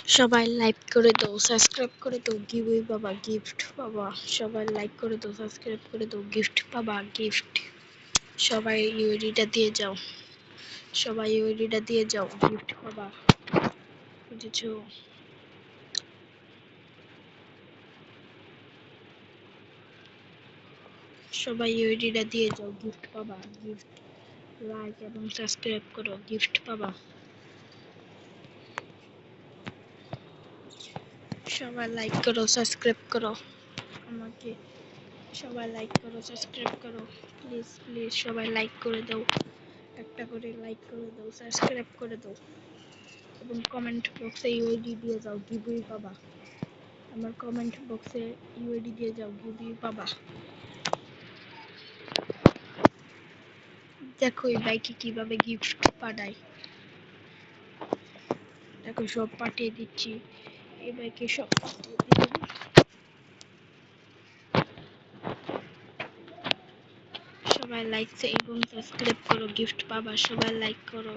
সবাই লাইক করে দাও, সাবস্ক্রাইব করে দাও, গিভওয়ে পাবা, গিফট পাবা। সবাই লাইক করে দাও, সাবস্ক্রাইব করে দাও, গিফট পাবা, গিফট। সবাই ইউআইডিটা দিয়ে যাও, সবাই ইউআইডিটা দিয়ে যাও, গিফট পাবা। বুঝেছো? সবাই ইউআইডিটা দিয়ে যাও, গিফট পাবা, গিফট। লাইক এবং সাবস্ক্রাইব করো, গিফট পাবা। সবাই লাইক করো, সাবস্ক্রাইব করো আমাকে। সবাই লাইক করো, সাবস্ক্রাইব করো, প্লিজ প্লিজ সবাই লাইক করে দাও, একটা করে লাইক করে দাও, সাবস্ক্রাইব করে দাও এবং কমেন্ট বক্সে ইউআইডি দিয়ে যাও, গিভওয়ে পাবা। আমার কমেন্ট বক্সে ইউআইডি দিয়ে যাও, গিভওয়ে পাবা। দেখো এই বাইকে কিভাবে গিফট পাঠায়, দেখো সব পাঠিয়ে দিচ্ছি, এই বাইকে সব পাঠিয়ে দিলাম। সবাই লাইক এবং সাবস্ক্রাইব করো, গিফট পাবা। সবাই লাইক করো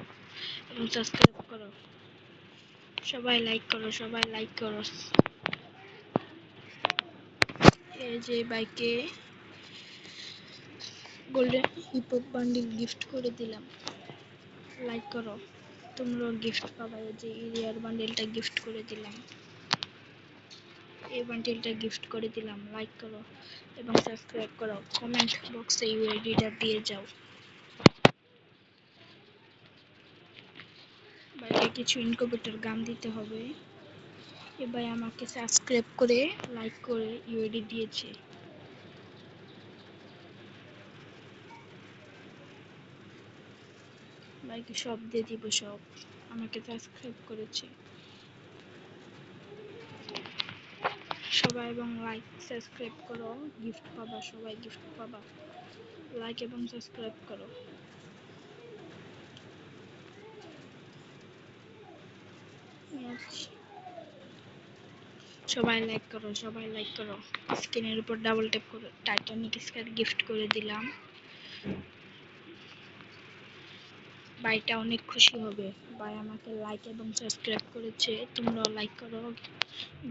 এবং সাবস্ক্রাইব করো, সবাই লাইক করো, সবাই লাইক করো। এই যে বাইকে গোল্ডেন হিপহপ বান্ডিল গিফট করে দিলাম, লাইক করো, তোমরাও গিফট পাবা। এই যে এরিয়ার বান্ডেলটা গিফট করে দিলাম, এই বান্ডেলটা গিফট করে দিলাম, লাইক করো এবং সাবস্ক্রাইব করো, কমেন্ট বক্সে ইউআইডিটা দিয়ে যাও। বাইরে কিছু ইনকিউবেটর গান দিতে হবে। এবার আমাকে সাবস্ক্রাইব করে লাইক করে ইউআইডি দিয়েছে। বাইকে সব দিয়ে দিব, সব আমাকে সাবস্ক্রাইব করেছে সবাই এবং লাইক সাবস্ক্রাইব করো, গিফট পাবা, সবাই গিফট পাবা। লাইক এবং সাবস্ক্রাইব করো। সবাই লাইক করো, সবাই লাইক করো। স্ক্রিনের উপর ডাবল ট্যাপ করে টাইটানিক স্কার গিফট করে দিলাম। ভাইটা অনেক খুশি হবে, ভাই আমাকে লাইক এবং সাবস্ক্রাইব করেছে, তোমরাও লাইক করো,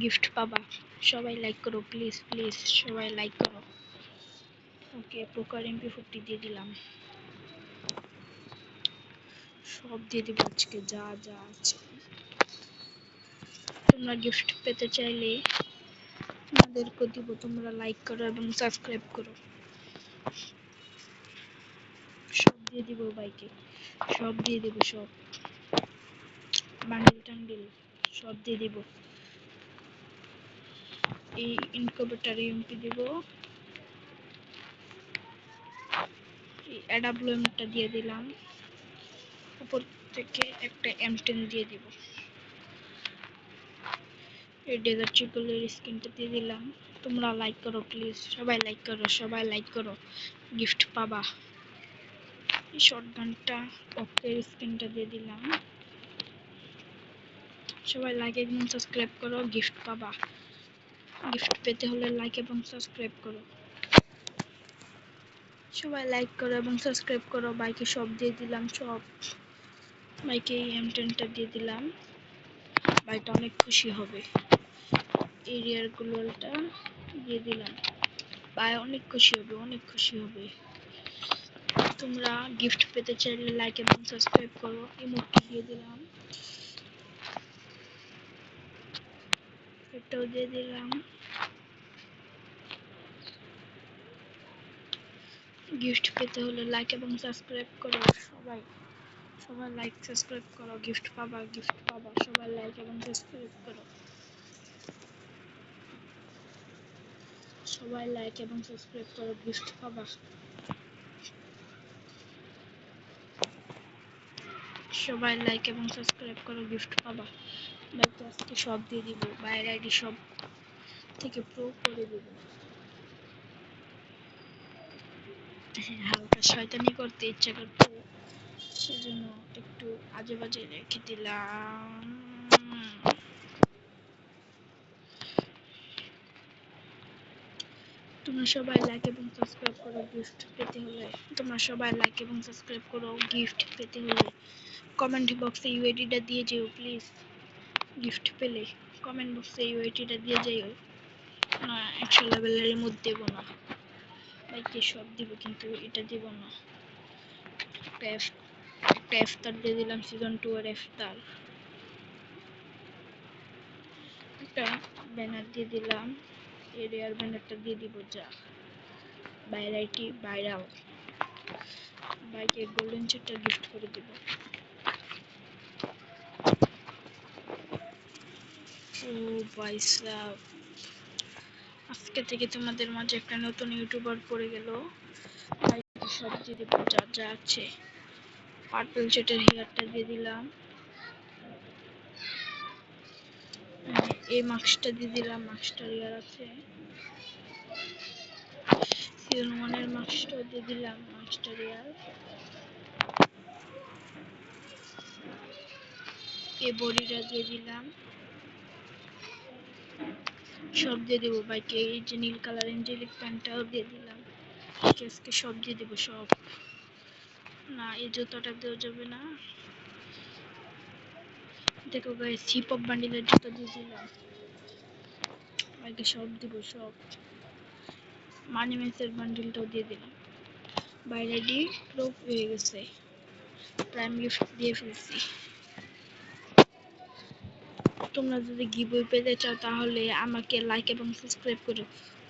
গিফট পাবা। সবাই লাইক করো, প্লিজ প্লিজ সবাই লাইক করো। ওকে, পোকার MP40 দিয়ে দিলাম, সব দিয়ে দিব আজকে যা যা আছে। তোমরা গিফট পেতে চাইলে তোমাদেরকে দিব, তোমরা লাইক করো এবং সাবস্ক্রাইব করো। সব দিয়ে দিব বাইকে, সব দিয়ে দিব, সব বান্ডিল টান্ডিল সব দিয়ে দিব। এই ইনকিউবেটর ইউএমপি দিব, এই অ্যাডাব্লুএমটা দিয়ে দিলাম, উপর থেকে একটা M10 দিয়ে দিব, এই ডেজার্ট চিপলের স্কিনটা দিয়ে দিলাম। তোমরা লাইক করো, প্লিজ সবাই লাইক করো, সবাই লাইক করো, গিফট পাবা। এই শটগানটা পকের স্কিনটা দিয়ে দিলাম, সবাই লাইক এবং সাবস্ক্রাইব করো, গিফট পাবা। গিফট পেতে হলে লাইক এবং সাবস্ক্রাইব করো, সবাই লাইক করো এবং সাবস্ক্রাইব করো। বাইকে সব দিয়ে দিলাম, সব বাইকে এই M10টা দিয়ে দিলাম, বাইকটা অনেক খুশি হবে। এরিয়ার গ্লোয়ালটা দিয়ে দিলাম, বাই অনেক খুশি হবে, অনেক খুশি হবে। তোমরা গিফট পেতে চাইলে লাইক এবং সাবস্ক্রাইব করো। ইমোটটি দিয়ে দিলাম, এটাও দিয়ে দিলাম। গিফট পেতে হলে লাইক এবং সাবস্ক্রাইব করো, সবাই সবাই লাইক সাবস্ক্রাইব করো, গিফট পাবা, গিফট পাবা। সবাই লাইক এবং সাবস্ক্রাইব করো, সবাই লাইক এবং সাবস্ক্রাইব করো, গিফট পাবা। সবাই লাইক এবং সাবস্ক্রাইব করো, গিফট পাবা। বাইকে আজকে সব দিয়ে দিব, বাইরের আইডি সব থেকে প্রো করে দিব। হ্যাঁ, হালকা শয়তানি করতে ইচ্ছা করতে, সেজন্য একটু আজে বাজে রেখে দিলাম। তোমরা সবাই লাইক এবং সাবস্ক্রাইব করো, গিফট পেতে হলে। তোমরা সবাই লাইক এবং সাবস্ক্রাইব করো, গিফট পেতে হলে কমেন্ট বক্সে ইউআইডিটা দিয়ে যেও, প্লিজ গিফট পেলে কমেন্ট বক্সে এই ওয়েটিটা দিয়ে যাইও না, 100 লেভেলের মধ্যে দেবো না বাইকে, সব দিব কিন্তু এটা দিব না। একটা ইফতার দিয়ে দিলাম, সিজন 2 এর ইফতার। একটা ব্যানার দিয়ে দিলাম, এরিয়ার ব্যানারটা দিয়ে দিব যা। ভাইরাইটি ভাইরাল বাইকে গোল্ডেন চেকটা গিফট করে দিব। ও ভাইসা, আজকে থেকে তোমাদের মাঝে একটা নতুন ইউটিউবার পড়ে গেল। সব দিয়ে দিব যা যা আছে। পার্পল চেটের হেয়ারটা দিয়ে দিলাম, এই মাস্কটা দিয়ে দিলাম, মাস্কটার হেয়ার আছে। সিজন 1 এর মাস্কটাও দিয়ে দিলাম, মাস্কটার হেয়ার। এই বডিটা দিয়ে দিলাম, সব দিয়ে দেবো বাইকে। এই যে নীল কালার এঞ্জেলিক প্যান্টটাও দিয়ে দিলাম, আজকে সব দিয়ে দেবো সব। না, এই জুতোটা দেওয়া যাবে না। দেখো গাইস, হিপ হপ বান্ডিলের জুতো দিয়ে দিলাম বাইকে, সব দিব সব। মানি মেসের বান্ডিলটাও দিয়ে দিলাম। বাই রেডি প্রো হয়ে গেছে, প্রাইম গিফট দিয়ে ফেলছি। তোমরা যদি গিভওয়ে পেতে চাও তাহলে আমাকে লাইক এবং সাবস্ক্রাইব করো।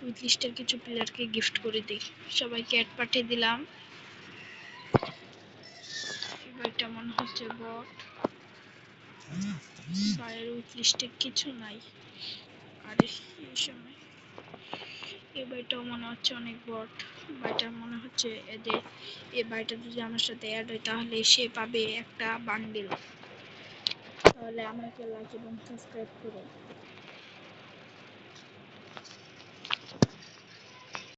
উইথ লিস্টের কিছু প্লেয়ারকে গিফট করে দিই। সবাইকে অ্যাড পাঠিয়ে দিলাম। এটা মনে হচ্ছে বট, বাইরের উইথ লিস্টে কিছু নাই। আরে এই সময় এই বইটাও মনে হচ্ছে অনেক বট। বইটা মনে হচ্ছে এদের, এই বইটা যদি আমার সাথে অ্যাড হয় তাহলে সে পাবে একটা বান্ডিল। তাহলে আমাকে লাইক এবং সাবস্ক্রাইব করো।